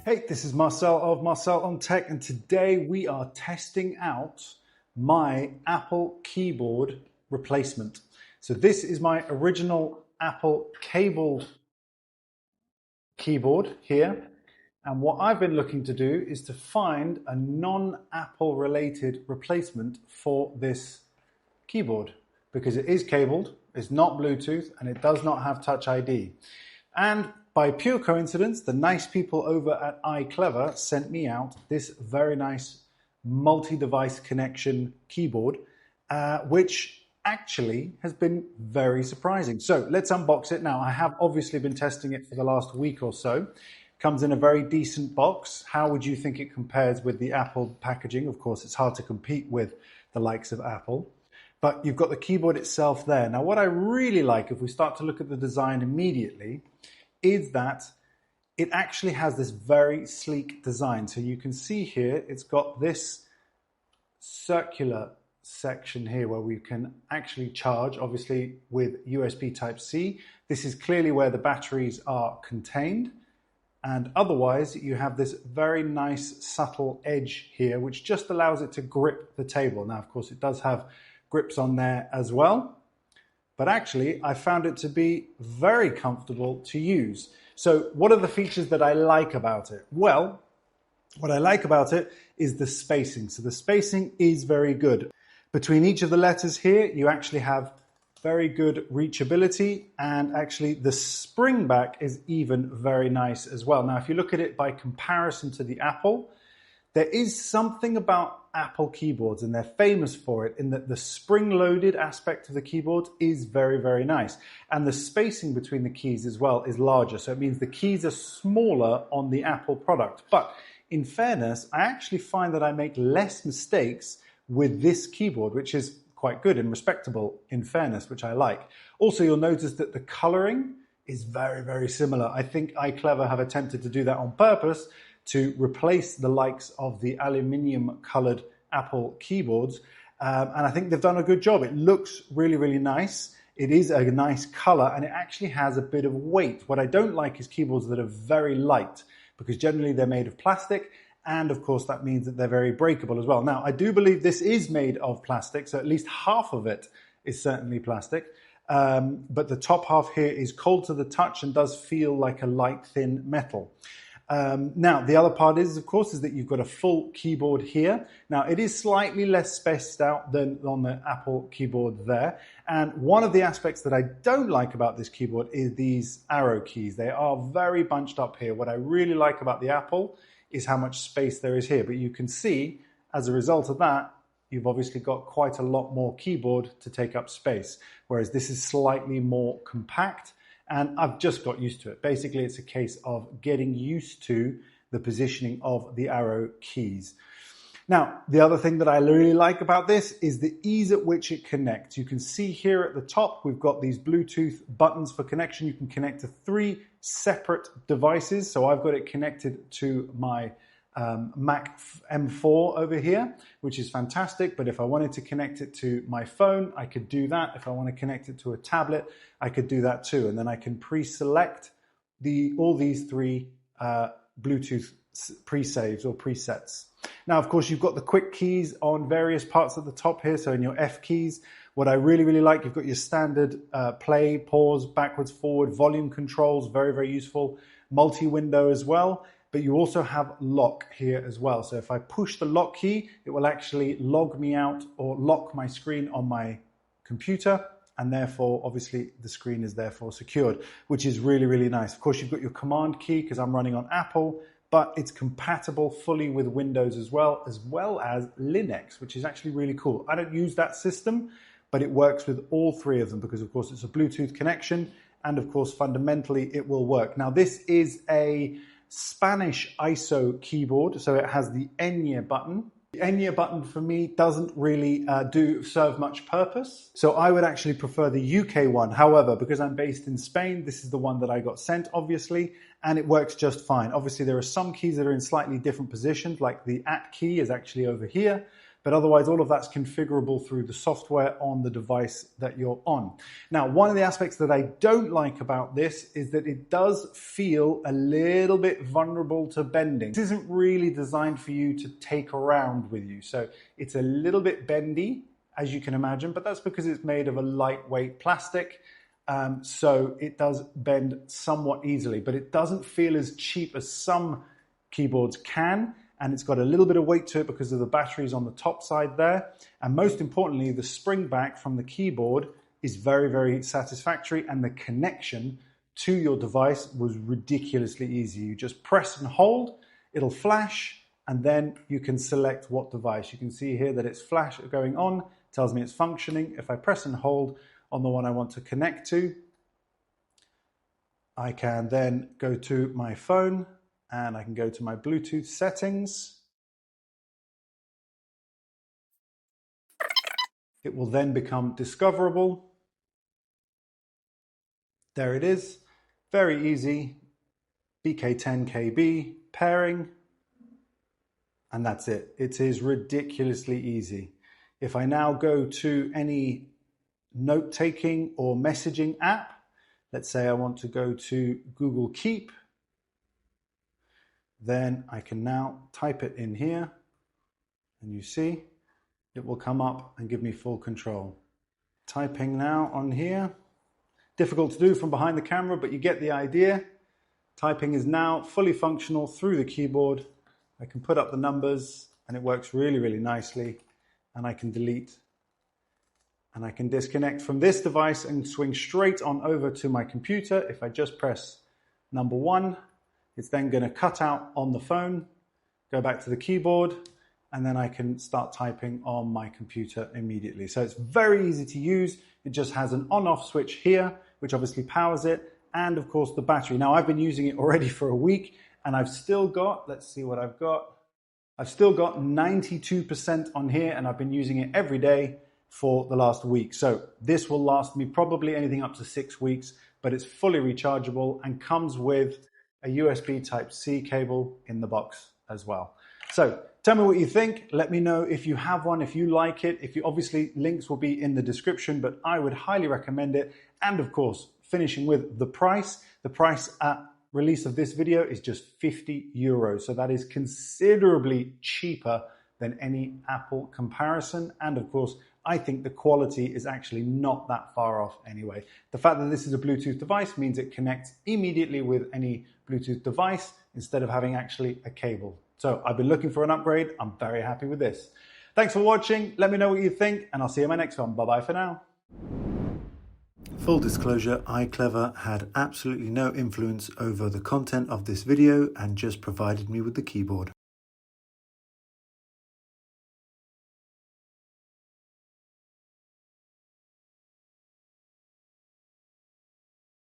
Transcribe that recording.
Hey, this is Marcel of Marcel on Tech, and today we are testing out my Apple keyboard replacement. So this is my original Apple cabled keyboard here, and what I've been looking to do is to find a non-Apple related replacement for this keyboard because it is cabled, it's not Bluetooth, and it does not have Touch ID. And by pure coincidence, the nice people over at iClever sent me out this very nice multi-device connection keyboard, which actually has been very surprising. So let's unbox it now. I have obviously been testing it for the last week or so. Comes in a very decent box. How would you think it compares with the Apple packaging? Of course, it's hard to compete with the likes of Apple. But you've got the keyboard itself there. Now, what I really like, if we start to look at the design immediately, is that it actually has this very sleek design. So you can see here, it's got this circular section here where we can actually charge, obviously with USB Type-C. This is clearly where the batteries are contained. And otherwise, you have this very nice subtle edge here, which just allows it to grip the table. Now, of course, it does have grips on there as well. But actually, I found it to be very comfortable to use. So what are the features that I like about it? Well, what I like about it is the spacing. So the spacing is very good. Between each of the letters here, you actually have very good reachability, and actually the spring back is even very nice as well. Now, if you look at it by comparison to the Apple, there is something about Apple keyboards, and they're famous for it, in that the spring-loaded aspect of the keyboard is very, very nice. And the spacing between the keys as well is larger. So it means the keys are smaller on the Apple product. But in fairness, I actually find that I make less mistakes with this keyboard, which is quite good and respectable in fairness, which I like. Also, you'll notice that the coloring is very, very similar. I think iClever have attempted to do that on purpose to replace the likes of the aluminium colored Apple keyboards. And I think they've done a good job. It looks really, really nice. It is a nice color, and it actually has a bit of weight. What I don't like is keyboards that are very light, because generally they're made of plastic. And of course, that means that they're very breakable as well. Now, I do believe this is made of plastic, so at least half of it is certainly plastic. But the top half here is cold to the touch and does feel like a light, thin metal. Now, the other part is, of course, is that you've got a full keyboard here. Now, it is slightly less spaced out than on the Apple keyboard there. And one of the aspects that I don't like about this keyboard is these arrow keys. They are very bunched up here. What I really like about the Apple is how much space there is here. But you can see, as a result of that, you've obviously got quite a lot more keyboard to take up space, whereas this is slightly more compact. And I've just got used to it. Basically, it's a case of getting used to the positioning of the arrow keys. Now, the other thing that I really like about this is the ease at which it connects. You can see here at the top, we've got these Bluetooth buttons for connection. You can connect to 3 separate devices. So I've got it connected to my Mac M4 over here, which is fantastic. But if I wanted to connect it to my phone, I could do that. If I want to connect it to a tablet, I could do that too. And then I can pre-select all these 3 Bluetooth pre-saves or presets. Now, of course, you've got the quick keys on various parts at the top here. So in your F keys, what I really, really like, you've got your standard play, pause, backwards, forward, volume controls, very, very useful. Multi-window as well. But you also have lock here as well. So if I push the lock key, it will actually log me out or lock my screen on my computer. And therefore, obviously, the screen is therefore secured, which is really, really nice. Of course, you've got your command key because I'm running on Apple, but it's compatible fully with Windows as well as Linux, which is actually really cool. I don't use that system, but it works with all 3 of them because, of course, it's a Bluetooth connection. And of course, fundamentally, it will work. Now, this is a Spanish ISO keyboard, so it has the Enya button. The Enya button for me doesn't really serve much purpose, so I would actually prefer the UK one. However, because I'm based in Spain, this is the one that I got sent, obviously, and it works just fine. Obviously, there are some keys that are in slightly different positions, like the @ key is actually over here, but otherwise all of that's configurable through the software on the device that you're on. Now, one of the aspects that I don't like about this is that it does feel a little bit vulnerable to bending. This isn't really designed for you to take around with you, so it's a little bit bendy, as you can imagine, but that's because it's made of a lightweight plastic. So it does bend somewhat easily, but it doesn't feel as cheap as some keyboards can, and it's got a little bit of weight to it because of the batteries on the top side there. And most importantly, the spring back from the keyboard is very, very satisfactory, and the connection to your device was ridiculously easy. You just press and hold, it'll flash, and then you can select what device. You can see here that it's flash going on, tells me it's functioning. If I press and hold on the one I want to connect to, I can then go to my phone and I can go to my Bluetooth settings. It will then become discoverable. There it is, very easy, BK10 KB pairing, and that's it. It is ridiculously easy. If I now go to any note-taking or messaging app, let's say I want to go to Google Keep, then I can now type it in here, and you see it will come up and give me full control. Typing now on here, difficult to do from behind the camera, but you get the idea. Typing is now fully functional through the keyboard. I can put up the numbers and it works really, really nicely, and I can delete. And I can disconnect from this device and swing straight on over to my computer. If I just press number 1, it's then going to cut out on the phone, go back to the keyboard, and then I can start typing on my computer immediately. So it's very easy to use. It just has an on-off switch here, which obviously powers it, and of course the battery. Now, I've been using it already for a week, and I've still got, let's see what I've got. I've still got 92% on here, and I've been using it every day for the last week. So this will last me probably anything up to 6 weeks, but it's fully rechargeable and comes with a USB Type-C cable in the box as well. So tell me what you think. Let me know if you have one, if you like it. If you, obviously links will be in the description, but I would highly recommend it. And of course, finishing with the price. The price at release of this video is just 50 euros. So that is considerably cheaper than any Apple comparison. And of course, I think the quality is actually not that far off anyway. The fact that this is a Bluetooth device means it connects immediately with any Bluetooth device instead of having actually a cable. So I've been looking for an upgrade. I'm very happy with this. Thanks for watching. Let me know what you think, and I'll see you in my next one. Bye-bye for now. Full disclosure, iClever had absolutely no influence over the content of this video and just provided me with the keyboard.